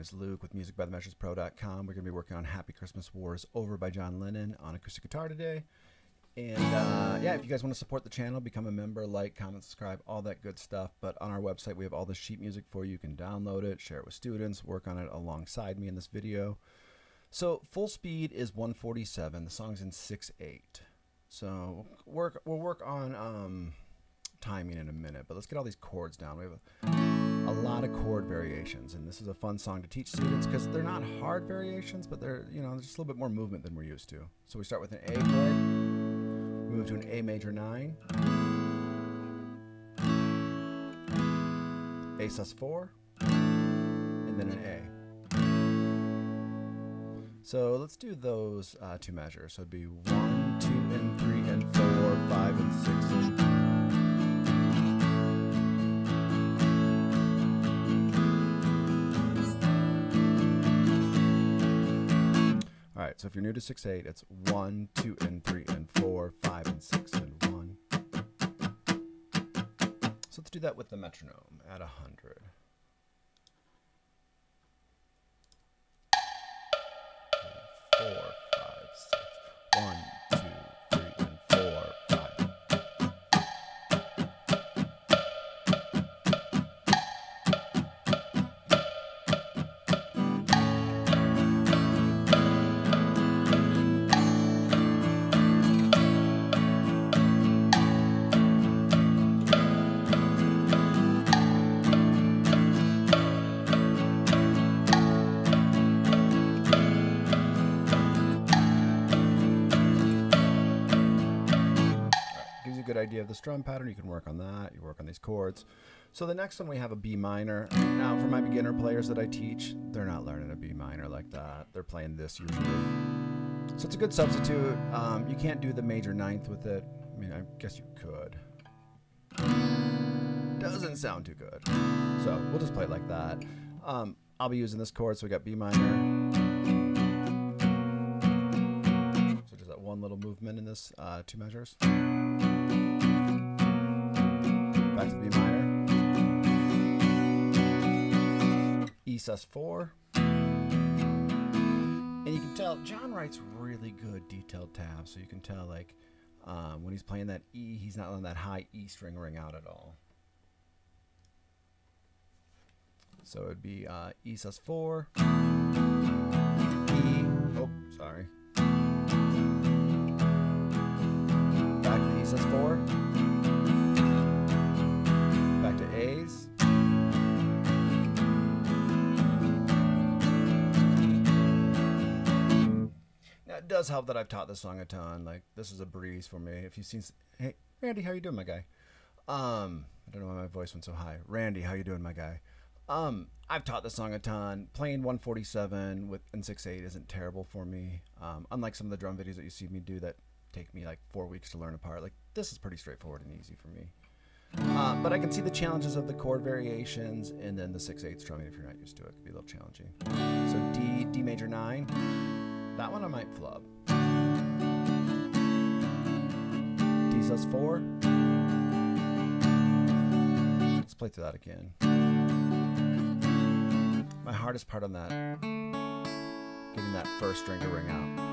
is Luke with musicbythemeasurespro.com. We're going to be working on Happy Christmas Wars Over by John Lennon on acoustic guitar today. And yeah, if you guys want to support the channel, become a member, like, comment, subscribe, all that good stuff. But on our website, we have all the sheet music for you. You can download it, share it with students, work on it alongside me in this video. So full speed is 147. The song's in 6/8. So we'll work on timing in a minute, but let's get all these chords down. We have a lot of chord variations, and this is a fun song to teach students because they're not hard variations, but they're, you know, there's just a little bit more movement than we're used to. So we start with an A chord, we move to an A major 9, A sus4, and then an A. So let's do those two measures. So it'd be 1, 2, and 3, and 4, 5, and 6, and Alright, so if you're new to 6/8, it's 1, 2, and 3, and 4, 5, and 6, and 1. So let's do that with the metronome at 100. 4, 5, 6. 1, 2, 3, and 4, 5. Good idea of the strum pattern. You can work on that. You work on these chords. So the next one we have a B minor. Now for my beginner players that I teach, they're not learning a B minor like that. They're playing this usually. So it's a good substitute. You can't do the major 9th with it. I mean, I guess you could. Doesn't sound too good. So we'll just play it like that. I'll be using this chord. So we got B minor. So just that one little movement in this two measures. Back to the B minor, E sus4, and you can tell John writes really good detailed tabs, so you can tell like when he's playing that E, he's not letting that high E string ring out at all. So it'd be E sus4, E, oh, sorry, back to the E sus4. Back to A's. Now it does help that I've taught this song a ton. Like this is a breeze for me. If you've seen, hey Randy, how you doing, my guy? I don't know why my voice went so high. Randy, how you doing, my guy? I've taught this song a ton. Playing 147 with in 6/8 isn't terrible for me. Unlike some of the drum videos that you see me do that take me like 4 weeks to learn apart. Like this is pretty straightforward and easy for me. But I can see the challenges of the chord variations and then the 6/8 strumming if you're not used to it. It could be a little challenging. So D major 9. That one I might flub. D sus4. Let's play through that again. My hardest part on that, getting that first string to ring out.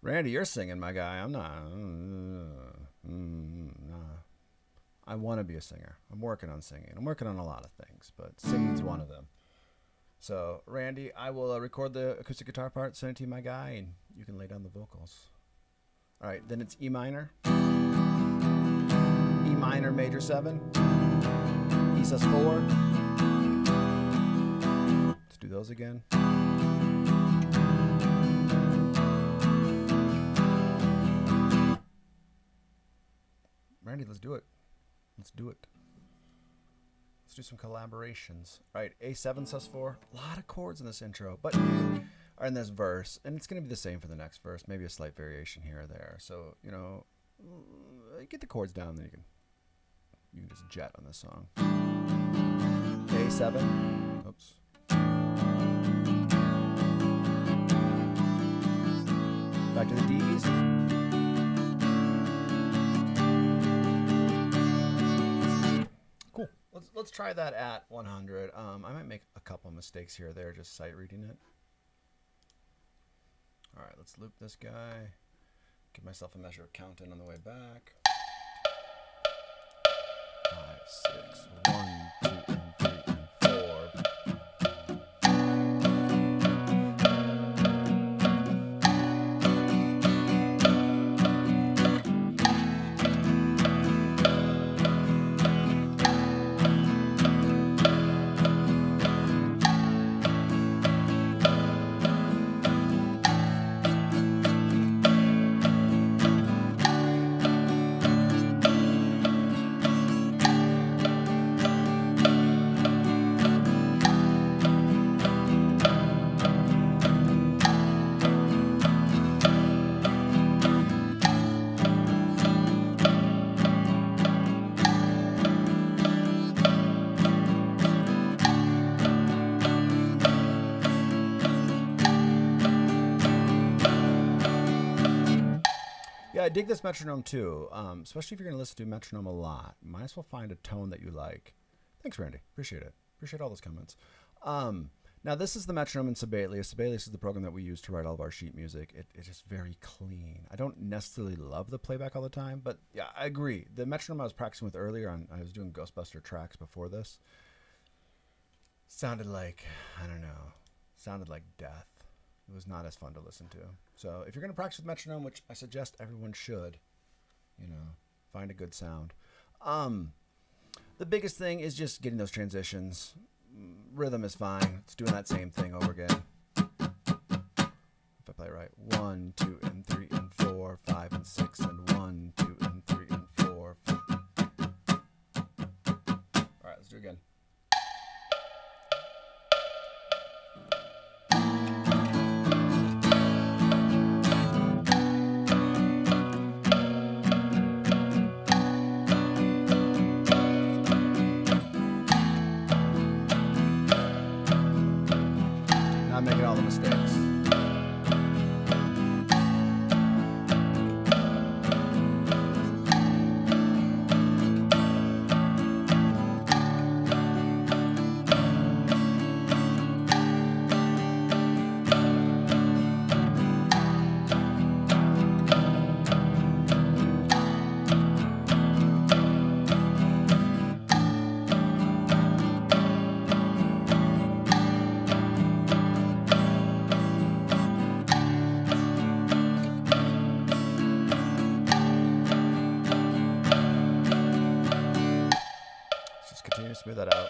Randy, you're singing, my guy. I'm not. I want to be a singer. I'm working on singing. I'm working on a lot of things, but singing's one of them. So, Randy, I will record the acoustic guitar part, send it to you, my guy, and you can lay down the vocals. All right, then it's E minor. E minor major 7. E sus4. Let's do those again. Randy, let's do it. Let's do it. Let's do some collaborations. All right, A7 sus4. A lot of chords in this intro, but are in this verse, and it's going to be the same for the next verse. Maybe a slight variation here or there. So, you know, get the chords down, then you can just jet on this song. A7. Oops. Back to the D's. Cool. Let's try that at 100. I might make a couple mistakes here or there, just sight reading it. All right, let's loop this guy. Give myself a measure of counting on the way back. 5, 6, 1, 2, and 3, and 4. Yeah, I dig this metronome too, especially if you're going to listen to metronome a lot. Might as well find a tone that you like. Thanks, Randy. Appreciate it. Appreciate all those comments. Now, this is the metronome in Sibelius. Sibelius is the program that we use to write all of our sheet music. It is very clean. I don't necessarily love the playback all the time, but yeah, I agree. The metronome I was practicing with earlier, I was doing Ghostbuster tracks before this, sounded like, I don't know, sounded like death. It was not as fun to listen to. So if you're going to practice with metronome, which I suggest everyone should, find a good sound. The biggest thing is just getting those transitions. Rhythm is fine. It's doing that same thing over again. If I play it right. 1, 2, and 3, and 4, 5, and 6, and 1, 2, and 3, and 4. All right, let's do it again. Making all the mistakes. Smooth that out.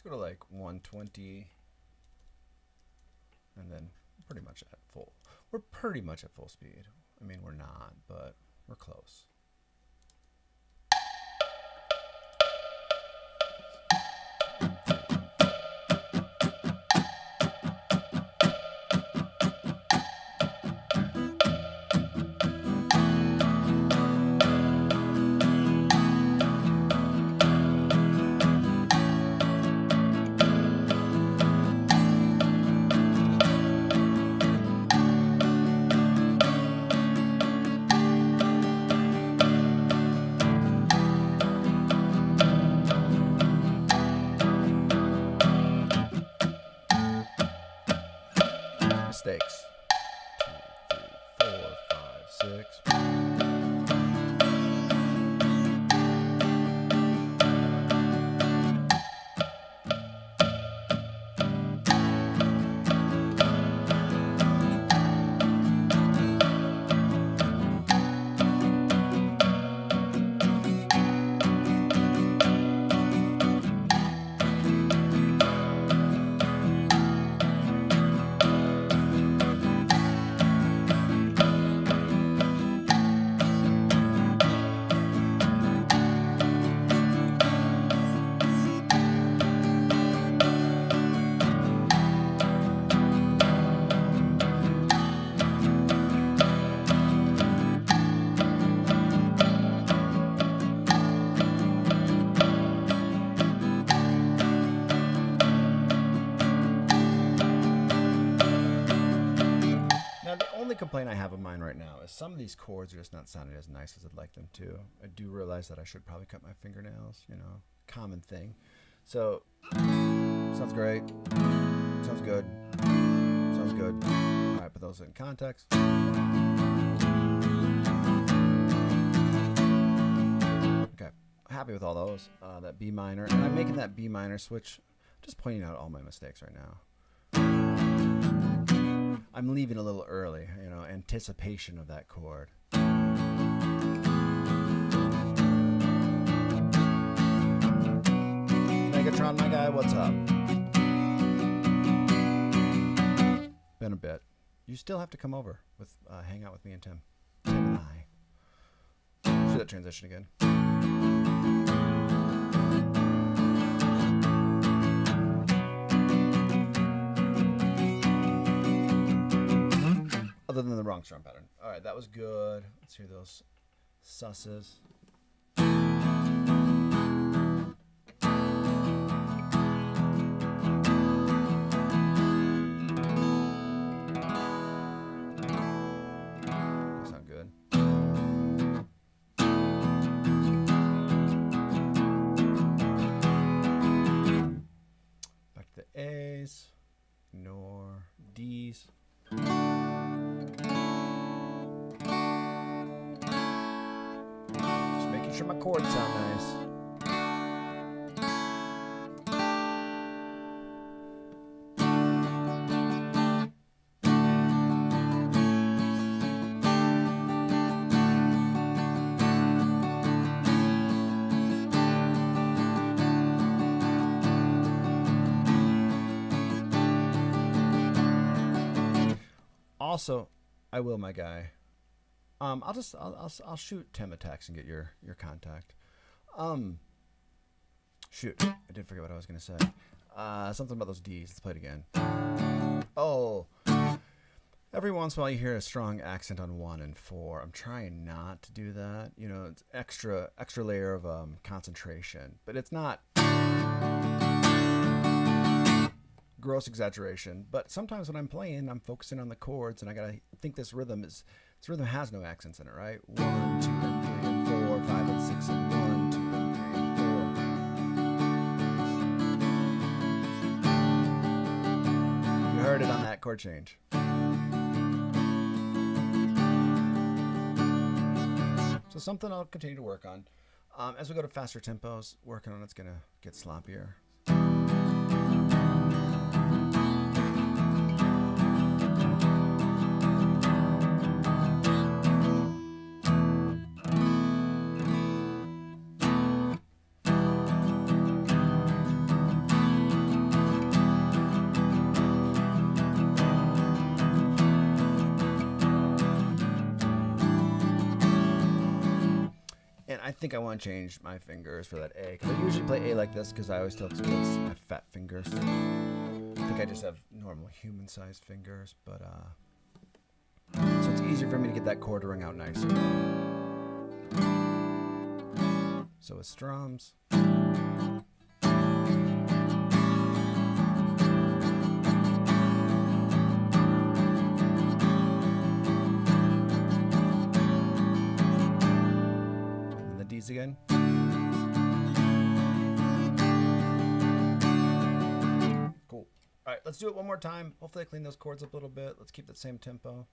Go to like 120 and then pretty much at full. We're pretty much at full speed. I mean, we're not, but we're close. 6. Complaint I have of mine right now is some of these chords are just not sounding as nice as I'd like them to. I do realize that I should probably cut my fingernails, you know, common thing. So, sounds great, sounds good, sounds good. All right, put those in context. Okay, happy with all those. That B minor, and I'm making that B minor switch, just pointing out all my mistakes right now. I'm leaving a little early, you know, anticipation of that chord. Megatron, my guy, what's up? Been a bit. You still have to come over with hang out with me and Tim. Tim and I. Let's do that transition again. Other than the wrong strum pattern. All right, that was good. Let's hear those susses. Sound good. Back to the A's. Ignore D's. Sure my chords sound nice. Also, I will, my guy. I'll shoot Tim a text and get your contact. Shoot, I did forget what I was gonna say. Something about those D's. Let's play it again. Oh, every once in a while you hear a strong accent on 1 and 4. I'm trying not to do that. You know, it's extra layer of concentration, but it's not gross exaggeration. But sometimes when I'm playing, I'm focusing on the chords, and I gotta think this rhythm has no accents in it, right? 1, 2, and 3, and 4, 5, and 6, and 1, 2, and 3, and 4. You heard it on that chord change. So something I'll continue to work on. As we go to faster tempos, working on it's gonna get sloppier. I think I want to change my fingers for that A, because I usually play A like this because I always tell students I have fat fingers. I think I just have normal human-sized fingers, but so it's easier for me to get that chord to ring out nicer. So with strums. Again. Cool. All right, let's do it one more time. Hopefully I clean those chords up a little bit. Let's keep that same tempo.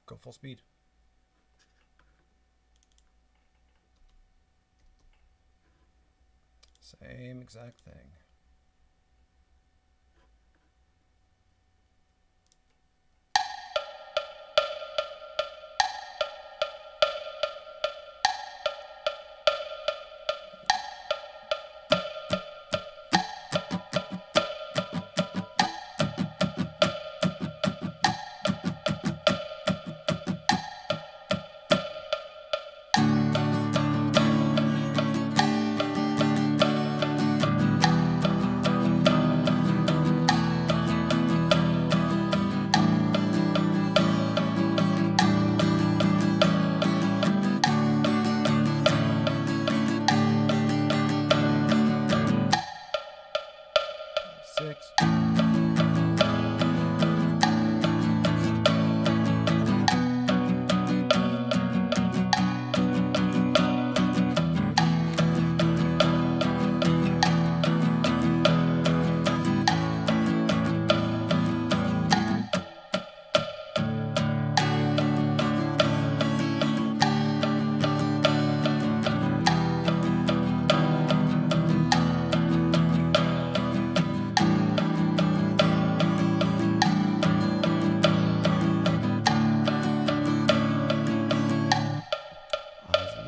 Go full speed. Same exact thing.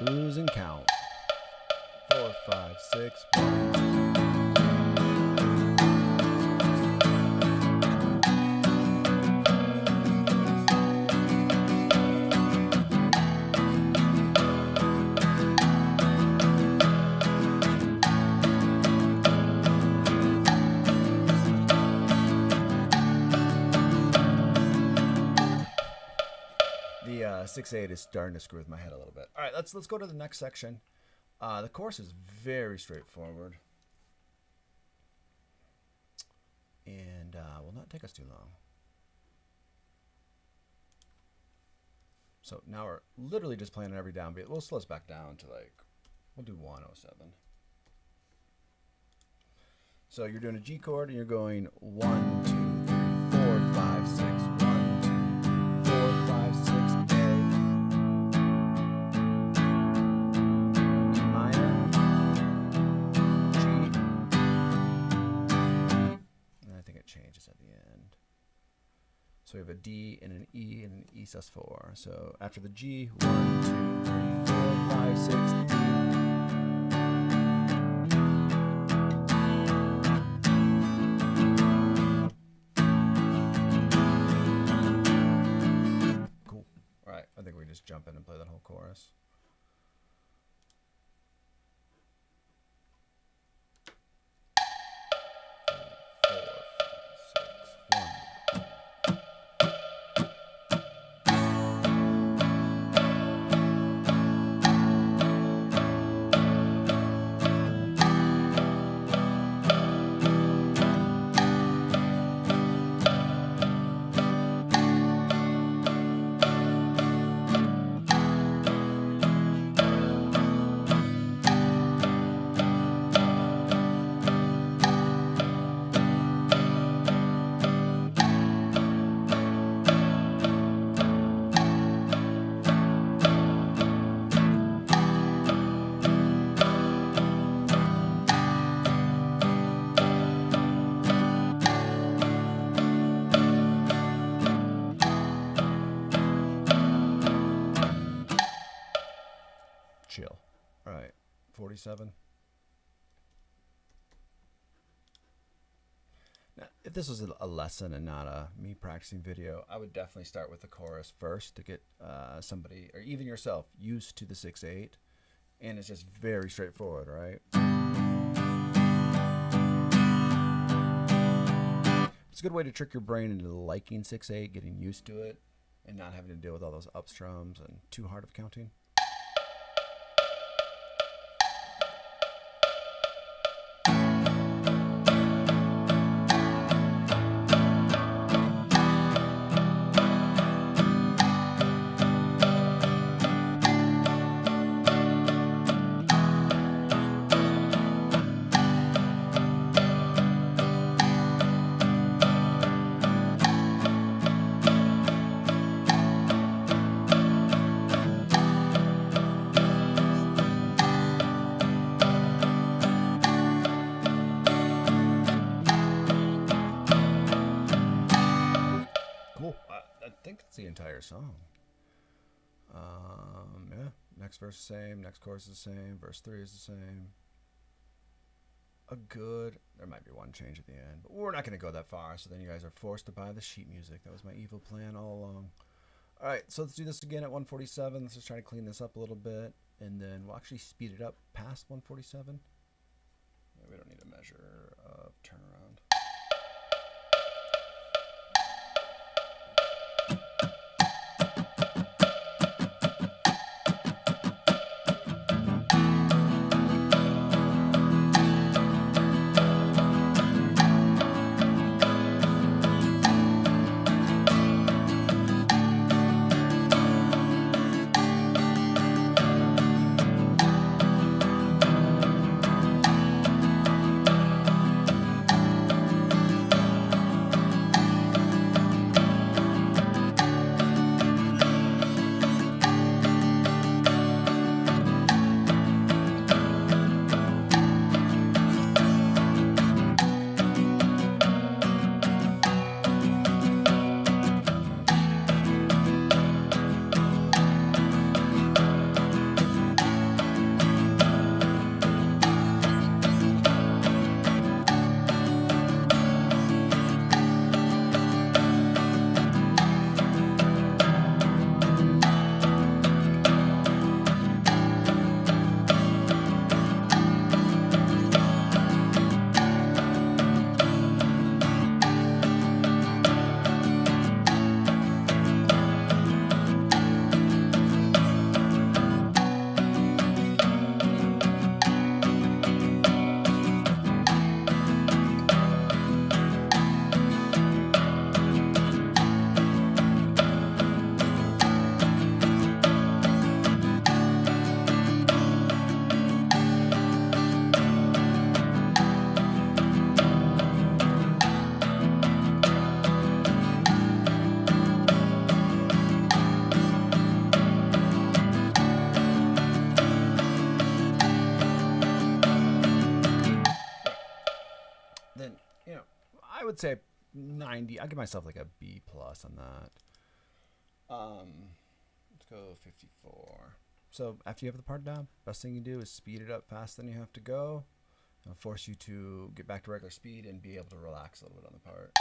Losing count. 4, 5, 6, 1, 2. The 6/8 is starting to screw with my head a little bit. All right, let's go to the next section. The chorus is very straightforward, and will not take us too long. So now we're literally just playing every downbeat. We'll slow us back down to we'll do 107. So you're doing a G chord and you're going 1, 2, 3, 4, 5, 6, 1, 2, 4, 5, 6, A. E minor, G, and I think it changes at the end. So we have a D and an E and an E sus4. So after the G, 1, 2, 3, 4, 5, 6, D. Cool. All right, I think we just jump in and play that whole chorus. Chill. All right, 47. Now, if this was a lesson and not a me practicing video, I would definitely start with the chorus first to get somebody, or even yourself, used to the 6/8. And it's just very straightforward, right? It's a good way to trick your brain into liking 6/8, getting used to it, and not having to deal with all those up strums and too hard of counting. think that's the entire song. Yeah, next verse is the same, next chorus is the same, verse 3 is the same. There might be one change at the end, but we're not going to go that far, so then you guys are forced to buy the sheet music. That was my evil plan all along. All right, so let's do this again at 147. Let's just try to clean this up a little bit, and then we'll actually speed it up past 147. Yeah, we don't need a measure of turnaround. I would say 90. I'll give myself like a B plus on that. Let's go 54. So after you have the part down, best thing you do is speed it up faster than you have to go. It'll force you to get back to regular speed and be able to relax a little bit on the part.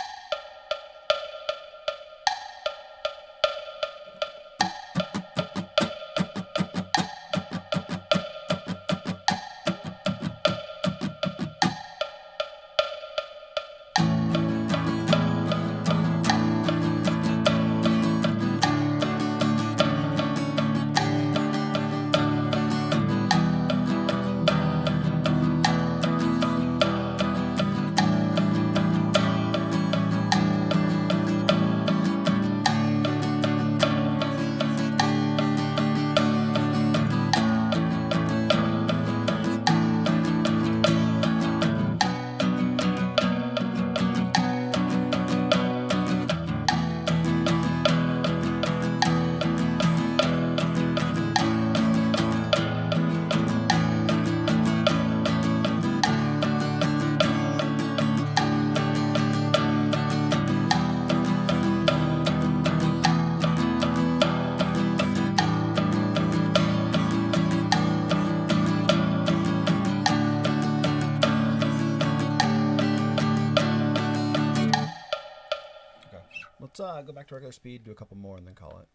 Let's go back to regular speed, do a couple more, and then call it.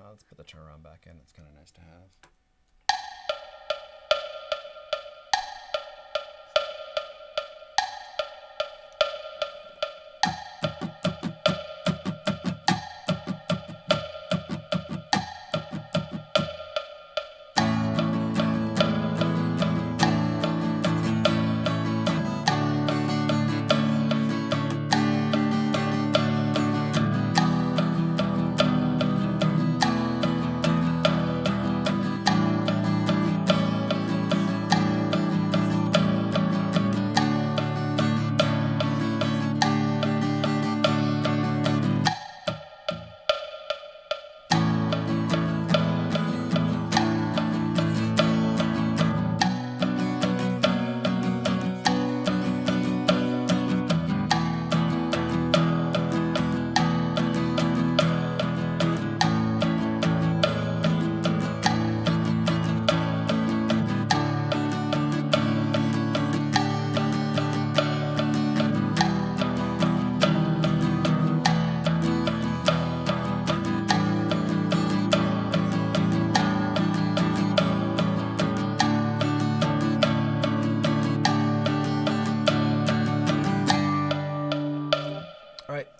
Let's put the turnaround back in. That's kind of nice to have.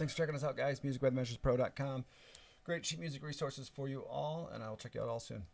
Thanks for checking us out, guys. MusicByTheMeasuresPro.com. Great sheet music resources for you all, and I will check you out all soon.